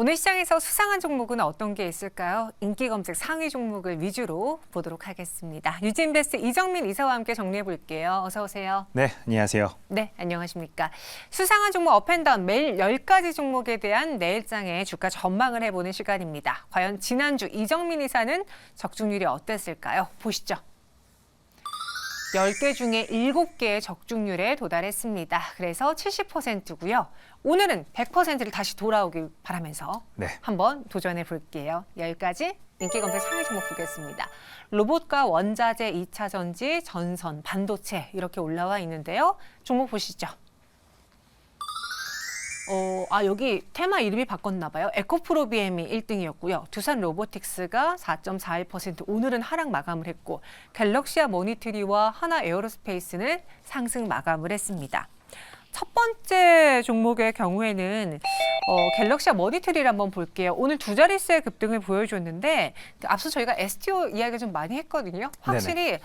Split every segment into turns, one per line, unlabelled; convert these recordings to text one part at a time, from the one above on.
오늘 시장에서 수상한 종목은 어떤 게 있을까요? 인기 검색 상위 종목을 위주로 보도록 하겠습니다. 유진베스트 이정민 이사와 함께 정리해 볼게요. 어서 오세요.
네, 안녕하세요.
네, 안녕하십니까. 수상한 종목 업앤다운 매일 10가지 종목에 대한 내일장의 주가 전망을 해보는 시간입니다. 과연 지난주 이정민 이사는 적중률이 어땠을까요? 보시죠. 10개 중에 7개의 적중률에 도달했습니다. 그래서 70%고요. 오늘은 100%를 다시 돌아오길 바라면서 한번 도전해 볼게요. 10가지 인기 검색 상위 종목 보겠습니다. 로봇과 원자재, 2차 전지, 전선, 반도체 이렇게 올라와 있는데요. 종목 보시죠. 여기 테마 이름이 바꿨나 봐요. 에코프로비엠이 1등이었고요. 두산 로보틱스가 4.41%, 오늘은 하락 마감을 했고 갤럭시아 모니터리와 하나 에어로스페이스는 상승 마감을 했습니다. 첫 번째 종목의 경우에는 갤럭시아 모니터리를 한번 볼게요. 오늘 두 자릿수의 급등을 보여줬는데 앞서 저희가 STO 이야기를 좀 많이 했거든요. 확실히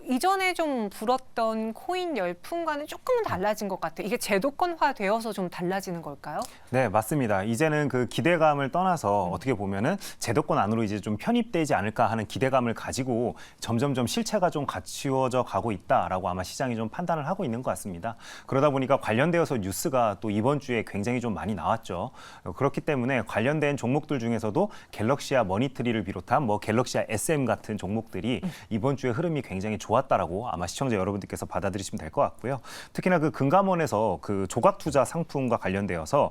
이전에 좀 불었던 코인 열풍과는 조금은 달라진 것 같아요. 이게 제도권화 되어서 좀 달라지는 걸까요?
네, 맞습니다. 이제는 그 기대감을 떠나서 어떻게 보면은 제도권 안으로 이제 좀 편입되지 않을까 하는 기대감을 가지고 점점점 실체가 좀 갖추어져 가고 있다라고 아마 시장이 좀 판단을 하고 있는 것 같습니다. 그러다 보니까 관련되어서 뉴스가 또 이번 주에 굉장히 좀 많이 나왔죠. 그렇기 때문에 관련된 종목들 중에서도 갤럭시아 머니터리를 비롯한 갤럭시아 SM 같은 종목들이 이번 주에 흐름이 굉장히 좋았다라고 아마 시청자 여러분들께서 받아들이시면 될 것 같고요. 특히나 그 금감원에서 그 조각 투자 상품과 관련되어서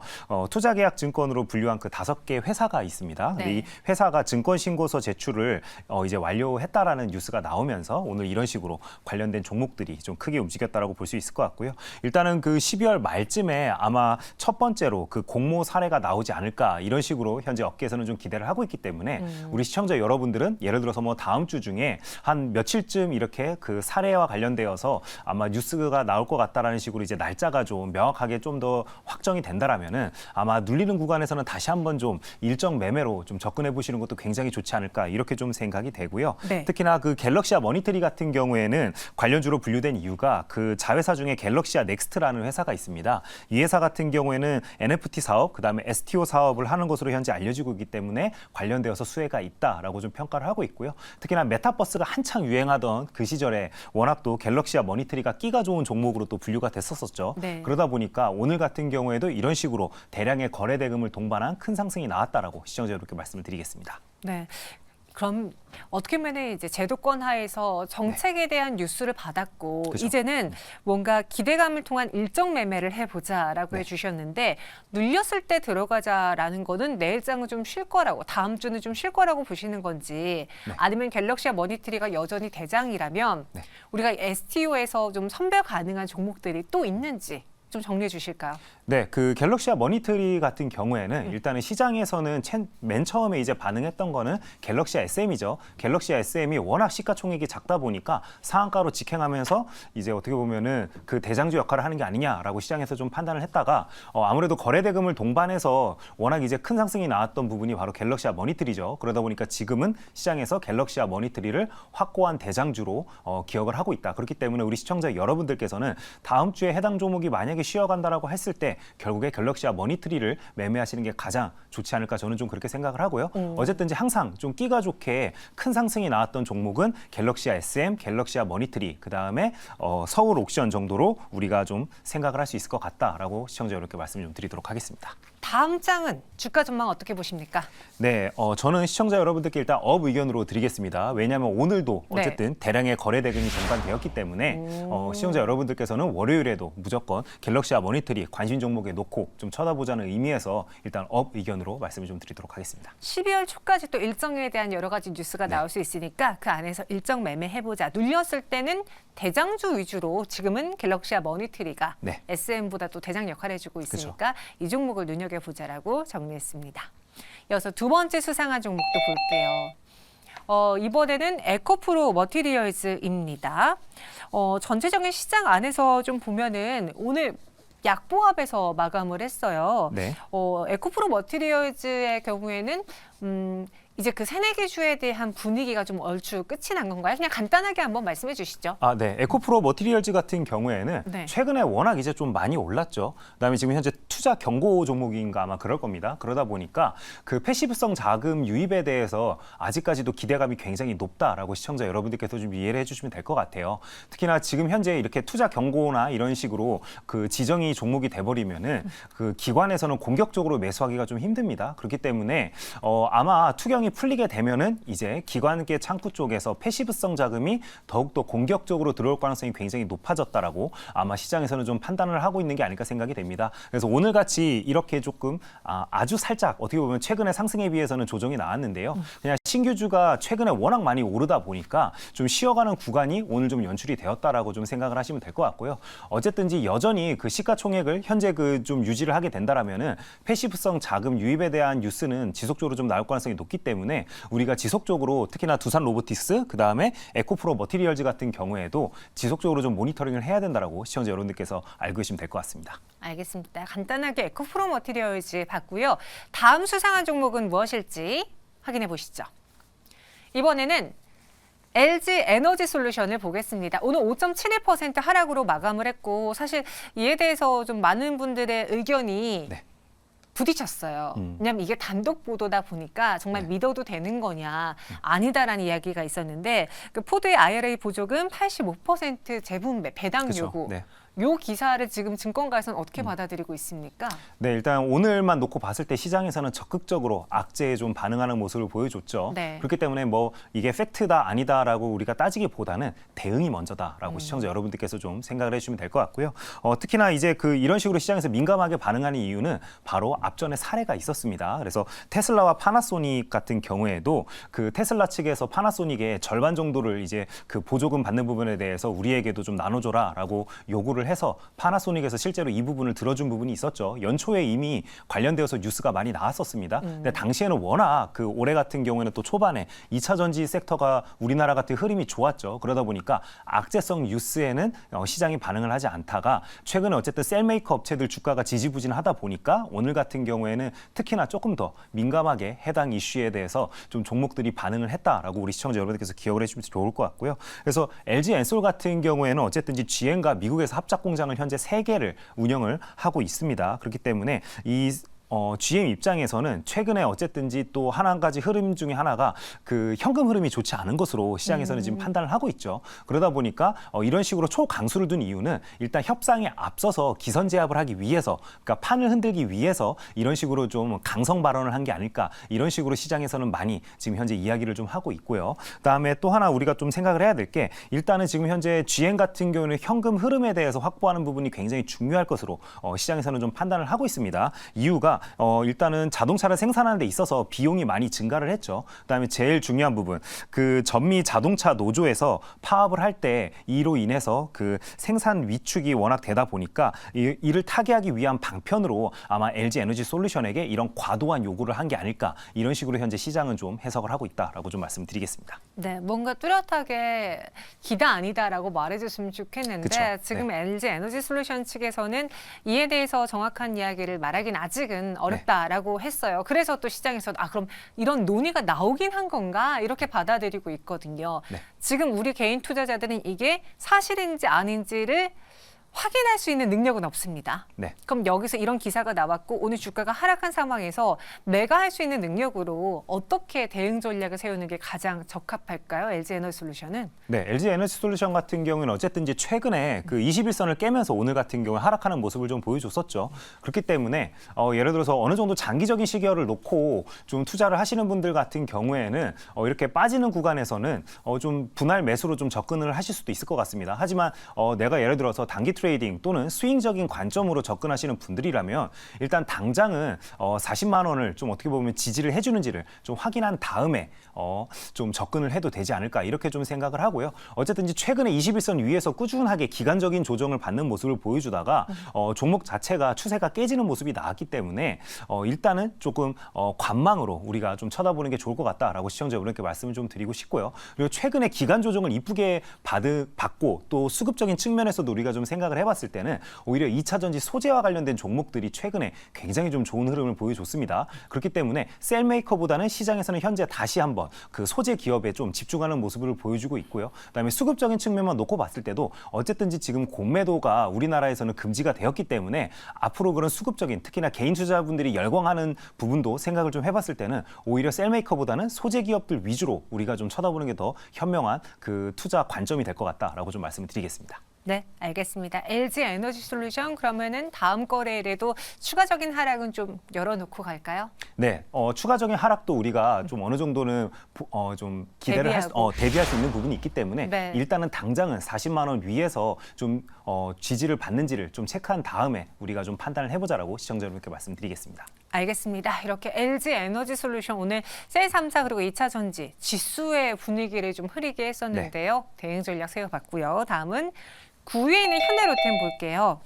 투자계약 증권으로 분류한 그 5개 회사가 있습니다. 근데 이 회사가 증권 신고서 제출을 이제 완료했다라는 뉴스가 나오면서 오늘 이런 식으로 관련된 종목들이 좀 크게 움직였다라고 볼 수 있을 것 같고요. 일단은 그 12월 말쯤에 아마 첫 번째로 그 공모 사례가 나오지 않을까 이런 식으로 현재 업계에서는 좀 기대를 하고 있기 때문에 우리 시청자 여러분들은 예를 들어서 다음 주 중에 한 며칠쯤 이렇게 그 사례와 관련되어서 아마 뉴스가 나올 것 같다라는 식으로 이제 날짜가 좀 명확하게 좀 더 확정이 된다라면은 아마 눌리는 구간에서는 다시 한번 좀 일정 매매로 좀 접근해 보시는 것도 굉장히 좋지 않을까 이렇게 좀 생각이 되고요. 특히나 그 갤럭시아 머니터리 같은 경우에는 관련주로 분류된 이유가 그 자회사 중에 갤럭시아 넥스트라는 회사가 있습니다. 이 회사 같은 경우에는 NFT 사업, 그다음에 STO 사업을 하는 것으로 현재 알려지고 있기 때문에 관련되어서 수혜가 있다라고 좀 평가를 하고 있고요. 특히나 메타버스가 한창 유행하던 그 시절에 워낙 또 갤럭시아 머니터리가 끼가 좋은 종목으로 또 분류가 됐었었죠. 그러다 보니까 오늘 같은 경우에도 이런 식으로 대량의 거래 대금을 동반한 큰 상승이 나왔다라고 시청자 여러분께 말씀을 드리겠습니다.
네. 그럼 어떻게 보면 이제 제도권 하에서 정책에 대한 뉴스를 받았고
그렇죠.
이제는 뭔가 기대감을 통한 일정 매매를 해보자라고 해주셨는데 눌렸을 때 들어가자라는 거는 내일장은 좀 쉴 거라고 다음 주는 좀 쉴 거라고 보시는 건지 아니면 갤럭시아 머니터리가 여전히 대장이라면 우리가 STO에서 좀 선별 가능한 종목들이 또 있는지 좀 정리해 주실까요?
네, 그 갤럭시아 머니터리 같은 경우에는 일단은 시장에서는 맨 처음에 이제 반응했던 거는 갤럭시아 SM이죠. 갤럭시아 SM이 워낙 시가총액이 작다 보니까 상한가로 직행하면서 이제 어떻게 보면은 그 대장주 역할을 하는 게 아니냐라고 시장에서 좀 판단을 했다가 아무래도 거래 대금을 동반해서 워낙 이제 큰 상승이 나왔던 부분이 바로 갤럭시아 머니터리죠. 그러다 보니까 지금은 시장에서 갤럭시아 머니터리를 확고한 대장주로 기억을 하고 있다. 그렇기 때문에 우리 시청자 여러분들께서는 다음 주에 해당 종목이 만약에 쉬어간다라고 했을 때 결국에 갤럭시아 머니터리를 매매하시는 게 가장 좋지 않을까 저는 좀 그렇게 생각을 하고요. 어쨌든지 항상 좀 끼가 좋게 큰 상승이 나왔던 종목은 갤럭시아 SM, 갤럭시아 머니터리, 그다음에 서울 옥션 정도로 우리가 좀 생각을 할 수 있을 것 같다라고 시청자 여러분께 말씀 좀 드리도록 하겠습니다.
다음 장은 주가 전망 어떻게 보십니까?
네, 저는 시청자 여러분들께 일단 업 의견으로 드리겠습니다. 왜냐하면 오늘도 어쨌든 대량의 거래 대금이 전반되었기 때문에 시청자 여러분들께서는 월요일에도 무조건 갤럭시아 머니터리 관심 종목에 놓고 좀 쳐다보자는 의미에서 일단 업 의견으로 말씀을 좀 드리도록 하겠습니다.
12월 초까지 또 일정에 대한 여러 가지 뉴스가 나올 수 있으니까 그 안에서 일정 매매해보자. 눌렸을 때는 대장주 위주로 지금은 갤럭시아 머니터리가 SM보다 또 대장 역할을 해주고 있으니까 이 종목을 눈여겨보자라고 정리했습니다. 이어서 두 번째 수상한 종목도 볼게요. 이번에는 에코프로 머티리얼즈입니다. 전체적인 시장 안에서 좀 보면은 오늘 약보합에서 마감을 했어요. 에코프로 머티리얼즈의 경우에는 이제 그 새내기 주에 대한 분위기가 좀 얼추 끝이 난 건가요? 그냥 간단하게 한번 말씀해 주시죠.
네. 에코프로 머티리얼즈 같은 경우에는
네.
최근에 워낙 이제 좀 많이 올랐죠. 그다음에 지금 현재 투자 경고 종목인가 아마 그럴 겁니다. 그러다 보니까 그 패시브성 자금 유입에 대해서 아직까지도 기대감이 굉장히 높다라고 시청자 여러분들께서 좀 이해를 해주시면 될 것 같아요. 특히나 지금 현재 이렇게 투자 경고나 이런 식으로 그 지정이 종목이 돼버리면은 그 기관에서는 공격적으로 매수하기가 좀 힘듭니다. 그렇기 때문에 아마 투경이 풀리게 되면은 이제 기관계 창구 쪽에서 패시브성 자금이 더욱더 공격적으로 들어올 가능성이 굉장히 높아졌다라고 아마 시장에서는 좀 판단을 하고 있는 게 아닐까 생각이 됩니다. 그래서 오늘 같이 이렇게 조금 아주 살짝 어떻게 보면 최근의 상승에 비해서는 조정이 나왔는데요. 그냥 신규주가 최근에 워낙 많이 오르다 보니까 좀 쉬어가는 구간이 오늘 좀 연출이 되었다라고 좀 생각을 하시면 될 것 같고요. 어쨌든지 여전히 그 시가총액을 현재 그 좀 유지를 하게 된다라면은 패시브성 자금 유입에 대한 뉴스는 지속적으로 좀 나올 가능성이 높기 때문에 우리가 지속적으로 특히나 두산 로보틱스 그다음에 에코프로 머티리얼즈 같은 경우에도 지속적으로 좀 모니터링을 해야 된다라고 시청자 여러분들께서 알고 계시면 될 것 같습니다. 알겠습니다.
간단하게 에코프로 머티리얼즈 봤고요. 다음 수상한 종목은 무엇일지 확인해 보시죠. 이번에는 LG 에너지 솔루션을 보겠습니다. 오늘 5.71% 하락으로 마감을 했고 사실 이에 대해서 좀 많은 분들의 의견이
네.
부딪혔어요. 왜냐하면 이게 단독 보도다 보니까 정말 믿어도 되는 거냐 아니다라는 이야기가 있었는데 그 포드의 IRA 보조금 85% 재분배 배당
그쵸.
요구.
네.
요 기사를 지금 증권가에서는 어떻게 받아들이고 있습니까?
네, 일단 오늘만 놓고 봤을 때 시장에서는 적극적으로 악재에 좀 반응하는 모습을 보여줬죠.
네.
그렇기 때문에 뭐 이게 팩트다 아니다라고 우리가 따지기보다는 대응이 먼저다라고 시청자 여러분들께서 좀 생각을 해주시면 될 것 같고요. 특히나 이제 그 이런 식으로 시장에서 민감하게 반응하는 이유는 바로 앞전에 사례가 있었습니다. 그래서 테슬라와 파나소닉 같은 경우에도 그 테슬라 측에서 파나소닉의 절반 정도를 이제 그 보조금 받는 부분에 대해서 우리에게도 좀 나눠줘라라고 요구를 해서 파나소닉에서 실제로 이 부분을 들어준 부분이 있었죠. 연초에 이미 관련되어서 뉴스가 많이 나왔었습니다. 근데 당시에는 워낙 그 올해 같은 경우에는 또 초반에 2차 전지 섹터가 우리나라 같은 흐름이 좋았죠. 그러다 보니까 악재성 뉴스에는 시장이 반응을 하지 않다가 최근에 어쨌든 셀메이커 업체들 주가가 지지부진하다 보니까 오늘 같은 경우에는 특히나 조금 더 민감하게 해당 이슈에 대해서 좀 종목들이 반응을 했다라고 우리 시청자 여러분들께서 기억을 해주시면 좋을 것 같고요. 그래서 LG 엔솔 같은 경우에는 어쨌든지 GM과 미국에서 합작 공장을 현재 3개를 운영을 하고 있습니다. 그렇기 때문에 이 GM 입장에서는 최근에 어쨌든지 또 한 가지 흐름 중에 하나가 그 현금 흐름이 좋지 않은 것으로 시장에서는 지금 판단을 하고 있죠. 그러다 보니까 이런 식으로 초강수를 둔 이유는 일단 협상에 앞서서 기선제압을 하기 위해서, 그러니까 판을 흔들기 위해서 이런 식으로 좀 강성 발언을 한 게 아닐까, 이런 식으로 시장에서는 많이 지금 현재 이야기를 좀 하고 있고요. 그다음에 또 하나 우리가 좀 생각을 해야 될 게, 일단은 지금 현재 GM 같은 경우는 현금 흐름에 대해서 확보하는 부분이 굉장히 중요할 것으로 시장에서는 좀 판단을 하고 있습니다. 이유가 일단은 자동차를 생산하는 데 있어서 비용이 많이 증가를 했죠. 그다음에 제일 중요한 부분, 그 전미 자동차 노조에서 파업을 할 때 이로 인해서 그 생산 위축이 워낙 되다 보니까 이를 타개하기 위한 방편으로 아마 LG 에너지 솔루션에게 이런 과도한 요구를 한 게 아닐까, 이런 식으로 현재 시장은 좀 해석을 하고 있다라고 좀 말씀드리겠습니다.
네, 뭔가 뚜렷하게 기다 아니다라고 말해줬으면 좋겠는데
그쵸?
지금
네.
LG 에너지 솔루션 측에서는 이에 대해서 정확한 이야기를 말하기는 아직은 어렵다라고 했어요. 그래서 또 시장에서 그럼 이런 논의가 나오긴 한 건가 이렇게 받아들이고 있거든요.
네.
지금 우리 개인 투자자들은 이게 사실인지 아닌지를 확인할 수 있는 능력은 없습니다.
네.
그럼 여기서 이런 기사가 나왔고 오늘 주가가 하락한 상황에서 매가할 수 있는 능력으로 어떻게 대응 전략을 세우는 게 가장 적합할까요? LG 에너지 솔루션은?
네, LG 에너지 솔루션 같은 경우는 어쨌든 이제 최근에 그 21선을 깨면서 오늘 같은 경우에 하락하는 모습을 좀 보여줬었죠. 그렇기 때문에 예를 들어서 어느 정도 장기적인 시계열을 놓고 좀 투자를 하시는 분들 같은 경우에는 이렇게 빠지는 구간에서는 좀 분할 매수로 좀 접근을 하실 수도 있을 것 같습니다. 하지만 내가 예를 들어서 단기 트레이딩 또는 스윙적인 관점으로 접근하시는 분들이라면 일단 당장은 40만 원을 좀 어떻게 보면 지지를 해주는지를 좀 확인한 다음에 좀 접근을 해도 되지 않을까, 이렇게 좀 생각을 하고요. 어쨌든 최근에 21선 위에서 꾸준하게 기간적인 조정을 받는 모습을 보여주다가 종목 자체가 추세가 깨지는 모습이 나왔기 때문에 일단은 조금 관망으로 우리가 좀 쳐다보는 게 좋을 것 같다라고 시청자 여러분께 말씀을 좀 드리고 싶고요. 그리고 최근에 기간 조정을 이쁘게 받고 또 수급적인 측면에서도 우리가 좀 생각을 생각을 해봤을 때는 오히려 2차 전지 소재와 관련된 종목들이 최근에 굉장히 좀 좋은 흐름을 보여줬습니다. 그렇기 때문에 셀메이커보다는 시장에서는 현재 다시 한번 그 소재 기업에 좀 집중하는 모습을 보여주고 있고요. 그다음에 수급적인 측면만 놓고 봤을 때도 어쨌든지 지금 공매도가 우리나라에서는 금지가 되었기 때문에 앞으로 그런 수급적인 특히나 개인 투자자분들이 열광하는 부분도 생각을 좀 해봤을 때는 오히려 셀메이커보다는 소재 기업들 위주로 우리가 좀 쳐다보는 게 더 현명한 그 투자 관점이 될 것 같다라고 좀 말씀을 드리겠습니다.
네, 알겠습니다. LG 에너지 솔루션 그러면은 다음 거래일에도 추가적인 하락은 좀 열어놓고 갈까요?
네, 추가적인 하락도 우리가 좀 어느 정도는 좀 기대를 대비할 수 있는 부분이 있기 때문에
네.
일단은 당장은 40만 원 위에서 좀 지지를 받는지를 좀 체크한 다음에 우리가 좀 판단을 해보자라고 시청자 여러분께 말씀드리겠습니다.
알겠습니다. 이렇게 LG 에너지 솔루션 오늘 셀 3사 그리고 2차 전지 지수의 분위기를 좀 흐리게 했었는데요. 대응 전략 세워봤고요. 다음은 9위에 있는 현대로템 볼게요.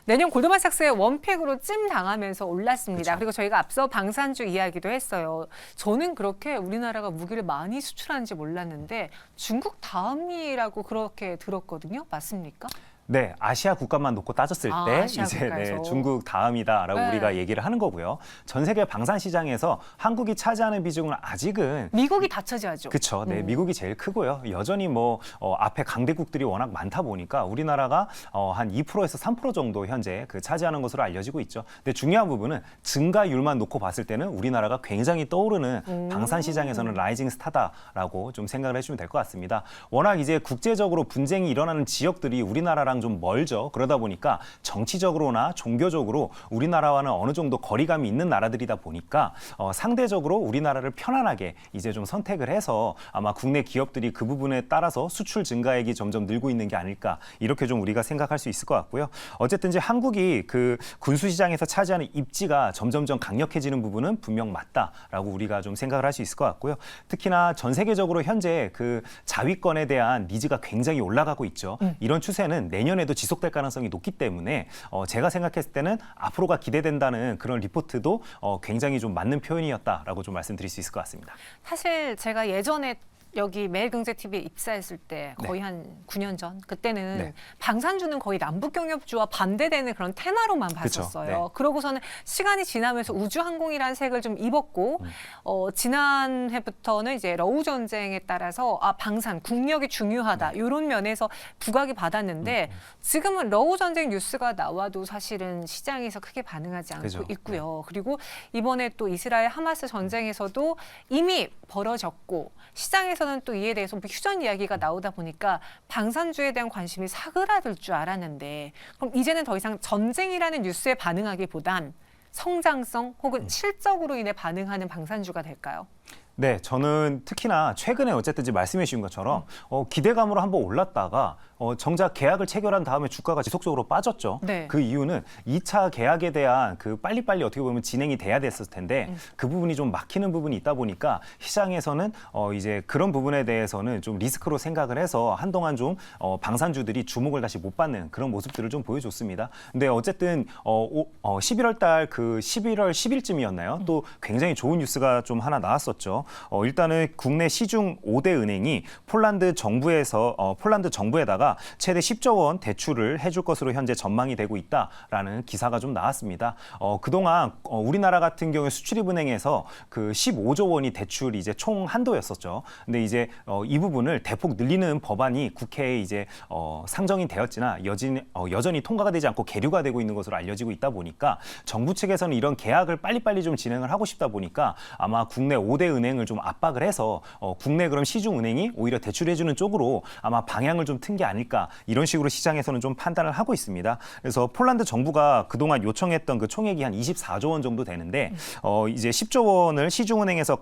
내년 골드만삭스의 원팩으로 찜 당하면서 올랐습니다.
그쵸.
그리고 저희가 앞서 방산주 이야기도 했어요. 저는 그렇게 우리나라가 무기를 많이 수출하는지 몰랐는데 중국 다음이라고 그렇게 들었거든요. 맞습니까?
네, 아시아 국가만 놓고 따졌을 때
아시아
이제
국가에서.
중국 다음이다라고
네.
우리가 얘기를 하는 거고요. 전 세계 방산 시장에서 한국이 차지하는 비중은 아직은
미국이 다 차지하죠.
그렇죠. 네, 미국이 제일 크고요. 여전히 앞에 강대국들이 워낙 많다 보니까 우리나라가 한 2%에서 3% 정도 현재 그 차지하는 것으로 알려지고 있죠. 근데 중요한 부분은 증가율만 놓고 봤을 때는 우리나라가 굉장히 떠오르는 방산 시장에서는 라이징 스타다라고 좀 생각을 해주면 될 것 같습니다. 워낙 이제 국제적으로 분쟁이 일어나는 지역들이 우리나라랑 좀 멀죠. 그러다 보니까 정치적으로나 종교적으로 우리나라와는 어느 정도 거리감이 있는 나라들이다 보니까 상대적으로 우리나라를 편안하게 이제 좀 선택을 해서 아마 국내 기업들이 그 부분에 따라서 수출 증가액이 점점 늘고 있는 게 아닐까 이렇게 좀 우리가 생각할 수 있을 것 같고요. 어쨌든 이제 한국이 그 군수 시장에서 차지하는 입지가 점점점 강력해지는 부분은 분명 맞다라고 우리가 좀 생각을 할 수 있을 것 같고요. 특히나 전 세계적으로 현재 그 자위권에 대한 니즈가 굉장히 올라가고 있죠. 이런 추세는 내년에도 지속될 가능성이 높기 때문에 제가 생각했을 때는 앞으로가 기대된다는 그런 리포트도 굉장히 좀 맞는 표현이었다라고 좀 말씀드릴 수 있을 것 같습니다.
사실 제가 예전에 여기 매일경제TV에 입사했을 때 거의 한 9년 전 그때는
네.
방산주는 거의 남북경협주와 반대되는 그런 테마로만
그쵸.
봤었어요.
네.
그러고서는 시간이 지나면서 우주항공이라는 색을 좀 입었고 지난해부터는 이제 러우 전쟁에 따라서 방산, 국력이 중요하다 이런 면에서 부각이 받았는데 지금은 러우 전쟁 뉴스가 나와도 사실은 시장에서 크게 반응하지 않고
그죠.
있고요. 그리고 이번에 또 이스라엘 하마스 전쟁에서도 이미 벌어졌고 시장에서는 또 이에 대해서 휴전 이야기가 나오다 보니까 방산주에 대한 관심이 사그라들 줄 알았는데 그럼 이제는 더 이상 전쟁이라는 뉴스에 반응하기보단 성장성 혹은 실적으로 인해 반응하는 방산주가 될까요?
네, 저는 특히나 최근에 어쨌든 말씀해 주신 것처럼 기대감으로 한번 올랐다가 정작 계약을 체결한 다음에 주가가 지속적으로 빠졌죠.
네.
그 이유는 2차 계약에 대한 그 빨리빨리 어떻게 보면 진행이 돼야 됐을 텐데 그 부분이 좀 막히는 부분이 있다 보니까 시장에서는 이제 그런 부분에 대해서는 좀 리스크로 생각을 해서 한동안 좀 방산주들이 주목을 다시 못 받는 그런 모습들을 좀 보여줬습니다. 근데 어쨌든 11월 달 그 11월 10일쯤이었나요? 또 굉장히 좋은 뉴스가 좀 하나 나왔었죠. 일단은 국내 시중 5대 은행이 폴란드 정부에다가 최대 10조 원 대출을 해줄 것으로 현재 전망이 되고 있다라는 기사가 좀 나왔습니다. 그동안 우리나라 같은 경우에 수출입은행에서 그 15조 원이 대출 이제 총 한도였었죠. 근데 이제 이 부분을 대폭 늘리는 법안이 국회에 이제 상정이 되었지나 여전히 통과가 되지 않고 계류가 되고 있는 것으로 알려지고 있다 보니까 정부 측에서는 이런 계약을 빨리빨리 좀 진행을 하고 싶다 보니까 아마 국내 5대 은행을 좀 압박을 해서 국내 그럼 시중 은행이 오히려 대출해주는 쪽으로 아마 방향을 좀 튼 게 아닐까 이런 식으로 시장에서는 좀 판단을 하고 있습니다. 그래서 폴란드 정부가 그동안 요청했던 그 총액이 한 24조 원 정도 되는데 이제 10조 원을 시중은행에서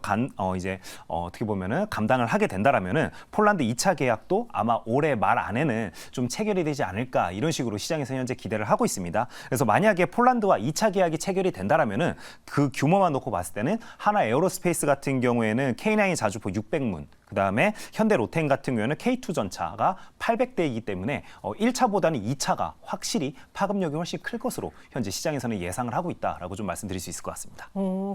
어떻게 보면은 감당을 하게 된다라면은 폴란드 2차 계약도 아마 올해 말 안에는 좀 체결이 되지 않을까 이런 식으로 시장에서 현재 기대를 하고 있습니다. 그래서 만약에 폴란드와 2차 계약이 체결이 된다라면은 그 규모만 놓고 봤을 때는 하나 에어로스페이스 같은 같은 경우에는 K9 자주포 600문, 그다음에 현대 로템 같은 경우에는 K2 전차가 800대이기 때문에 1차보다는 2차가 확실히 파급력이 훨씬 클 것으로 현재 시장에서는 예상을 하고 있다라고 좀 말씀드릴 수 있을 것 같습니다.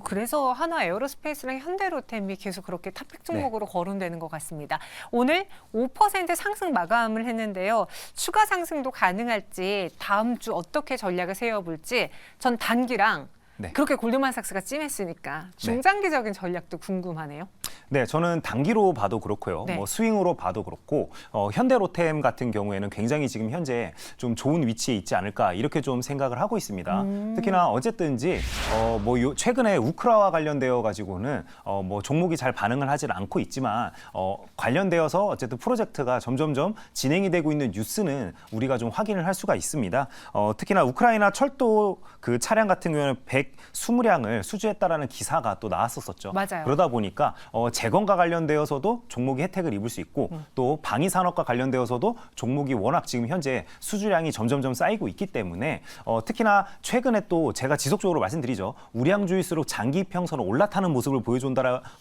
그래서 하나 에어로스페이스랑 현대로템이 계속 그렇게 탑픽 종목으로 거론되는 것 같습니다. 오늘 5% 상승 마감을 했는데요. 추가 상승도 가능할지 다음 주 어떻게 전략을 세워볼지 전 단기랑 그렇게 골드만삭스가 찜했으니까 중장기적인 전략도 궁금하네요.
네, 저는 단기로 봐도 그렇고요. 뭐 스윙으로 봐도 그렇고 현대로템 같은 경우에는 굉장히 지금 현재 좀 좋은 위치에 있지 않을까 이렇게 좀 생각을 하고 있습니다. 특히나 어쨌든지 최근에 우크라와 관련되어 가지고는 뭐 종목이 잘 반응을 하질 않고 있지만 관련되어서 어쨌든 프로젝트가 점점점 진행이 되고 있는 뉴스는 우리가 좀 확인을 할 수가 있습니다. 특히나 우크라이나 철도 그 차량 같은 경우는 120량을 수주했다라는 기사가 또 나왔었죠.
맞아요.
그러다 보니까 재건과 관련되어서도 종목이 혜택을 입을 수 있고 또 방위 산업과 관련되어서도 종목이 워낙 지금 현재 수주량이 점점점 쌓이고 있기 때문에 특히나 최근에 또 제가 지속적으로 말씀드리죠. 우량주일수록 장기 이평선을 올라타는 모습을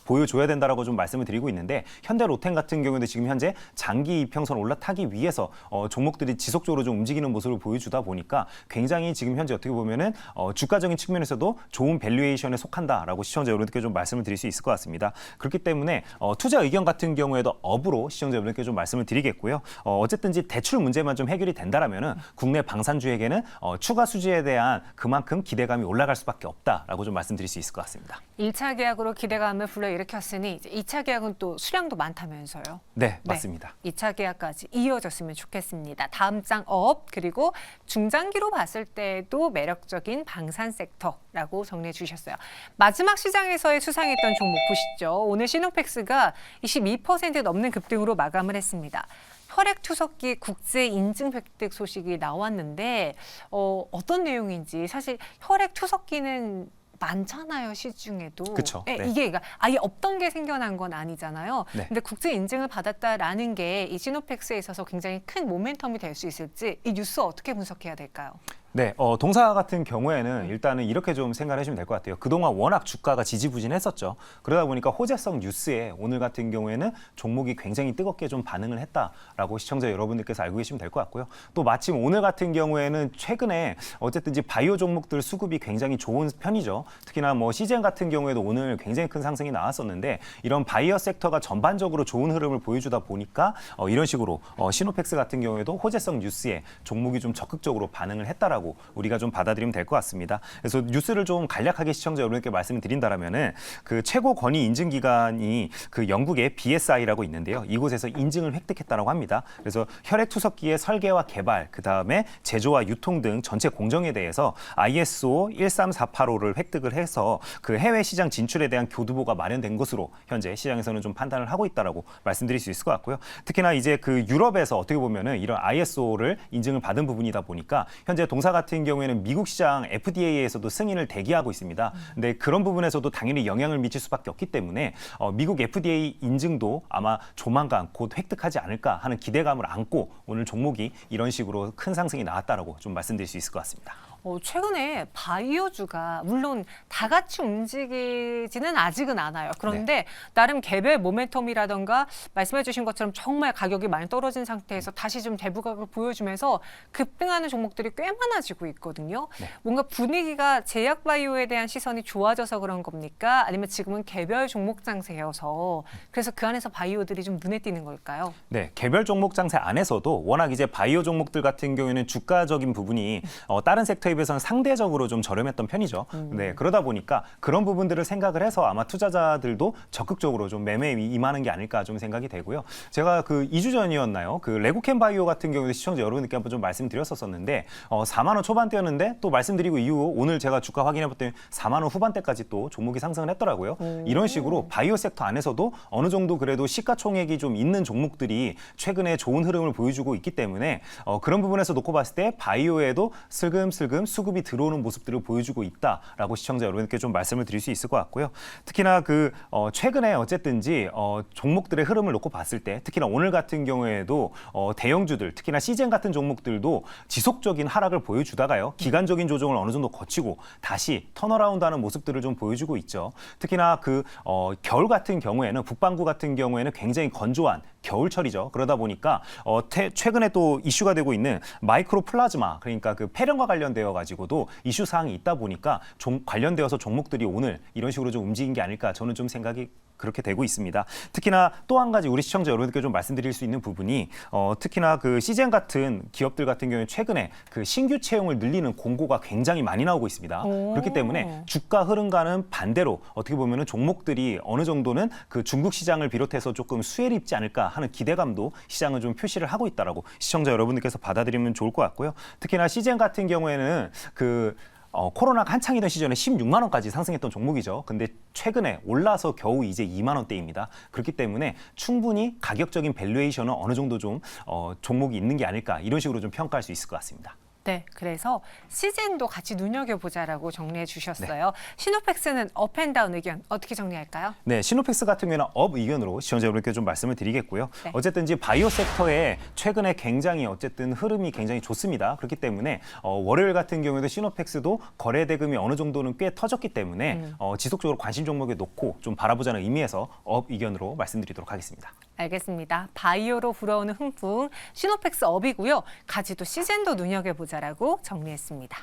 보여줘야 된다라고 좀 말씀을 드리고 있는데 현대로템 같은 경우에도 지금 현재 장기 이평선 올라타기 위해서 종목들이 지속적으로 좀 움직이는 모습을 보여주다 보니까 굉장히 지금 현재 어떻게 보면은 주가적인 측면에서도 좋은 밸류에이션에 속한다라고 시청자 여러분께 좀 말씀을 드릴 수 있을 것 같습니다. 그렇기 때문에 투자 의견 같은 경우에도 업으로 시청자 여러분께 좀 말씀을 드리겠고요. 어쨌든지 대출 문제만 좀 해결이 된다라면은 국내 방산주에게는 추가 수주에 대한 그만큼 기대감이 올라갈 수밖에 없다라고 좀 말씀드릴 수 있을 것 같습니다.
1차 계약으로 기대감을 불러일으켰으니 이제 2차 계약은 또 수량도 많다면서요.
네, 맞습니다.
2차 계약까지 이어졌으면 좋겠습니다. 다음 장 업, 그리고 중장기로 봤을 때도 매력적인 방산 섹터라고 정리해 주셨어요. 마지막 시장에서의 수상했던 종목 보시죠. 오늘 시노펙스가 22% 넘는 급등으로 마감을 했습니다. 혈액투석기 국제 인증 획득 소식이 나왔는데 어떤 내용인지 사실 혈액투석기는 많잖아요, 시중에도.
그쵸, 네.
이게 그러니까 아예 없던 게 생겨난 건 아니잖아요.
네.
근데 국제 인증을 받았다라는 게 이 시노펙스에 있어서 굉장히 큰 모멘텀이 될 수 있을지 이 뉴스 어떻게 분석해야 될까요?
네, 동사 같은 경우에는 일단은 이렇게 좀 생각을 해주면 될 것 같아요. 그동안 워낙 주가가 지지부진했었죠. 그러다 보니까 호재성 뉴스에 오늘 같은 경우에는 종목이 굉장히 뜨겁게 좀 반응을 했다라고 시청자 여러분들께서 알고 계시면 될 것 같고요. 또 마침 오늘 같은 경우에는 최근에 어쨌든지 바이오 종목들 수급이 굉장히 좋은 편이죠. 특히나 뭐 시젠 같은 경우에도 오늘 굉장히 큰 상승이 나왔었는데 이런 바이오 섹터가 전반적으로 좋은 흐름을 보여주다 보니까 이런 식으로 시노펙스 같은 경우에도 호재성 뉴스에 종목이 좀 적극적으로 반응을 했다라고 우리가 좀 받아들이면 될 것 같습니다. 그래서 뉴스를 좀 간략하게 시청자 여러분께 말씀을 드린다라면은 그 최고 권위 인증 기관이 그 영국의 BSI라고 있는데요. 이곳에서 인증을 획득했다라고 합니다. 그래서 혈액 투석기의 설계와 개발, 그 다음에 제조와 유통 등 전체 공정에 대해서 ISO 13485를 획득을 해서 그 해외 시장 진출에 대한 교두보가 마련된 것으로 현재 시장에서는 좀 판단을 하고 있다라고 말씀드릴 수 있을 것 같고요. 특히나 이제 그 유럽에서 어떻게 보면은 이런 ISO를 인증을 받은 부분이다 보니까 현재 동사 같은 경우에는 미국 시장 FDA에서도 승인을 대기하고 있습니다. 근데 그런 부분에서도 당연히 영향을 미칠 수밖에 없기 때문에 미국 FDA 인증도 아마 조만간 곧 획득하지 않을까 하는 기대감을 안고 오늘 종목이 이런 식으로 큰 상승이 나왔다라고 좀 말씀드릴 수 있을 것 같습니다.
최근에 바이오주가 물론 다 같이 움직이지는 아직은 않아요. 그런데 나름 개별 모멘텀이라던가 말씀해 주신 것처럼 정말 가격이 많이 떨어진 상태에서 다시 좀 대부각을 보여주면서 급등하는 종목들이 꽤 많아지고 있거든요. 뭔가 분위기가 제약 바이오에 대한 시선이 좋아져서 그런 겁니까? 아니면 지금은 개별 종목 장세여서 그래서 그 안에서 바이오들이 좀 눈에 띄는 걸까요?
네, 개별 종목 장세 안에서도 워낙 이제 바이오 종목들 같은 경우에는 주가적인 부분이 다른 섹터에 비해서는 상대적으로 좀 저렴했던 편이죠. 네, 그러다 보니까 그런 부분들을 생각을 해서 아마 투자자들도 적극적으로 좀 매매에 임하는 게 아닐까 좀 생각이 되고요. 제가 그 2주 전이었나요? 그 레고캠 바이오 같은 경우에도 시청자 여러분께 한번 좀 말씀드렸었는데 4만 원 초반대였는데 또 말씀드리고 이후 오늘 제가 주가 확인해봤더니 4만 원 후반대까지 또 종목이 상승을 했더라고요. 이런 식으로 바이오 섹터 안에서도 어느 정도 그래도 시가총액이 좀 있는 종목들이 최근에 좋은 흐름을 보여주고 있기 때문에 그런 부분에서 놓고 봤을 때 바이오에도 슬금슬금 수급이 들어오는 모습들을 보여주고 있다라고 시청자 여러분께 좀 말씀을 드릴 수 있을 것 같고요. 특히나 최근에 어쨌든지 종목들의 흐름을 놓고 봤을 때 특히나 오늘 같은 경우에도 대형주들 특히나 시젠 같은 종목들도 지속적인 하락을 보여주다가요. 기간적인 조정을 어느 정도 거치고 다시 턴어라운드하는 모습들을 좀 보여주고 있죠. 특히나 겨울 같은 경우에는 북반구 같은 경우에는 굉장히 건조한 겨울철이죠. 그러다 보니까 최근에 또 이슈가 되고 있는 마이크로 플라즈마 그러니까 폐렴과 관련되어 가지고도 이슈 사항이 있다 보니까 관련되어서 종목들이 오늘 이런 식으로 좀 움직인 게 아닐까 저는 좀 생각이 그렇게 되고 있습니다. 특히나 또 한 가지 우리 시청자 여러분께 좀 말씀드릴 수 있는 부분이 특히나 시젠 같은 기업들 같은 경우에 최근에 신규 채용을 늘리는 공고가 굉장히 많이 나오고 있습니다. 그렇기 때문에 주가 흐름과는 반대로 어떻게 보면은 종목들이 어느 정도는 중국 시장을 비롯해서 조금 수혜를 입지 않을까 하는 기대감도 시장은 좀 표시를 하고 있다라고 시청자 여러분들께서 받아들이면 좋을 것 같고요. 특히나 시젠 같은 경우에는 코로나가 한창이던 시절에 16만 원까지 상승했던 종목이죠. 근데 최근에 올라서 겨우 이제 2만 원대입니다. 그렇기 때문에 충분히 가격적인 밸류에이션은 어느 정도 좀 종목이 있는 게 아닐까 이런 식으로 좀 평가할 수 있을 것 같습니다.
네, 그래서 시젠도 같이 눈여겨보자라고 정리해 주셨어요. 시노펙스는 업앤다운 의견 어떻게 정리할까요?
네, 시노펙스 같은 경우는 업 의견으로 시청자 여러분께 좀 말씀을 드리겠고요.
네.
어쨌든 이제 바이오 섹터에 최근에 굉장히 어쨌든 흐름이 굉장히 좋습니다. 그렇기 때문에 월요일 같은 경우에도 시노펙스도 거래 대금이 어느 정도는 꽤 터졌기 때문에 지속적으로 관심 종목에 놓고 좀 바라보자는 의미에서 업 의견으로 말씀드리도록 하겠습니다.
알겠습니다. 바이오로 불어오는 흥풍, 시노펙스 업이고요. 가지도 시젠도 눈여겨보자라고 정리했습니다.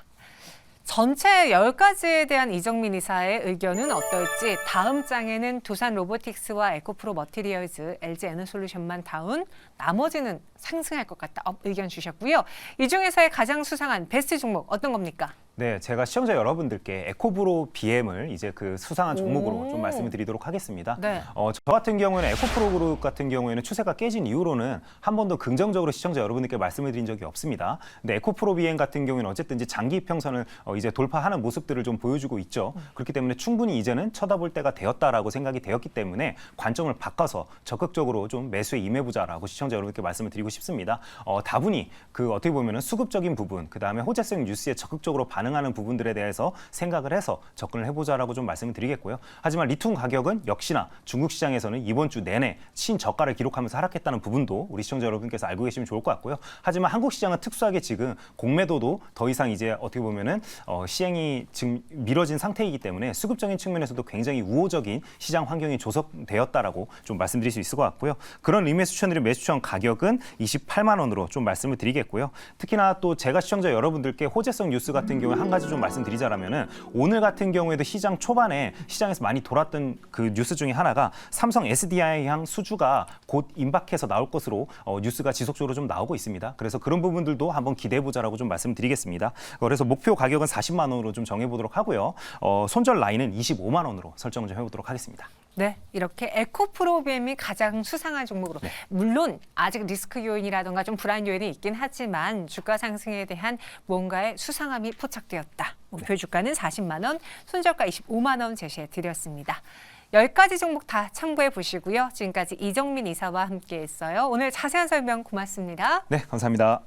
전체 10가지에 대한 이정민 이사의 의견은 어떨지 다음 장에는 두산 로보틱스와 에코프로 머티리얼즈, LG 에너솔루션만 다운, 나머지는 상승할 것 같다. 의견 주셨고요. 이 중에서의 가장 수상한 베스트 종목 어떤 겁니까?
네, 제가 시청자 여러분들께 에코프로 BM을 이제 수상한 종목으로 좀 말씀을 드리도록 하겠습니다.
네.
저 같은 경우에는 에코프로 그룹 같은 경우에는 추세가 깨진 이후로는 한 번도 긍정적으로 시청자 여러분들께 말씀을 드린 적이 없습니다. 근데 에코프로 BM 같은 경우에는 어쨌든 이제 장기 평선을 이제 돌파하는 모습들을 좀 보여주고 있죠. 그렇기 때문에 충분히 이제는 쳐다볼 때가 되었다라고 생각이 되었기 때문에 관점을 바꿔서 적극적으로 좀 매수에 임해보자라고 시청자 여러분께 말씀을 드리고 싶습니다. 다분히 어떻게 보면은 수급적인 부분, 그 다음에 호재성 뉴스에 적극적으로 반응하는 부분들에 대해서 생각을 해서 접근을 해보자라고 좀 말씀을 드리겠고요. 하지만 리튬 가격은 역시나 중국 시장에서는 이번 주 내내 신저가를 기록하면서 하락했다는 부분도 우리 시청자 여러분께서 알고 계시면 좋을 것 같고요. 하지만 한국 시장은 특수하게 지금 공매도도 더 이상 이제 어떻게 보면은 시행이 지금 미뤄진 상태이기 때문에 수급적인 측면에서도 굉장히 우호적인 시장 환경이 조성되었다라고 좀 말씀드릴 수 있을 것 같고요. 그런 의미에서 추천드린 매수 추천 가격은 28만 원으로 좀 말씀을 드리겠고요. 특히나 또 제가 시청자 여러분들께 호재성 뉴스 같은 경우에 한 가지 좀 말씀드리자라면은 오늘 같은 경우에도 시장 초반에 시장에서 많이 돌았던 뉴스 중에 하나가 삼성 SDI향 수주가 곧 임박해서 나올 것으로 뉴스가 지속적으로 좀 나오고 있습니다. 그래서 그런 부분들도 한번 기대해보자라고 좀 말씀드리겠습니다. 그래서 목표 가격은 40만 원으로 좀 정해보도록 하고요. 손절 라인은 25만 원으로 설정을 좀 해보도록 하겠습니다.
네, 이렇게 에코프로비엠이 가장 수상한 종목으로 물론 아직 리스크 요인이라든가 좀 불안 요인이 있긴 하지만 주가 상승에 대한 뭔가의 수상함이 포착되었다. 목표 주가는 40만 원, 손절가 25만 원 제시해 드렸습니다. 10가지 종목 다 참고해 보시고요. 지금까지 이정민 이사와 함께했어요. 오늘 자세한 설명 고맙습니다.
네, 감사합니다.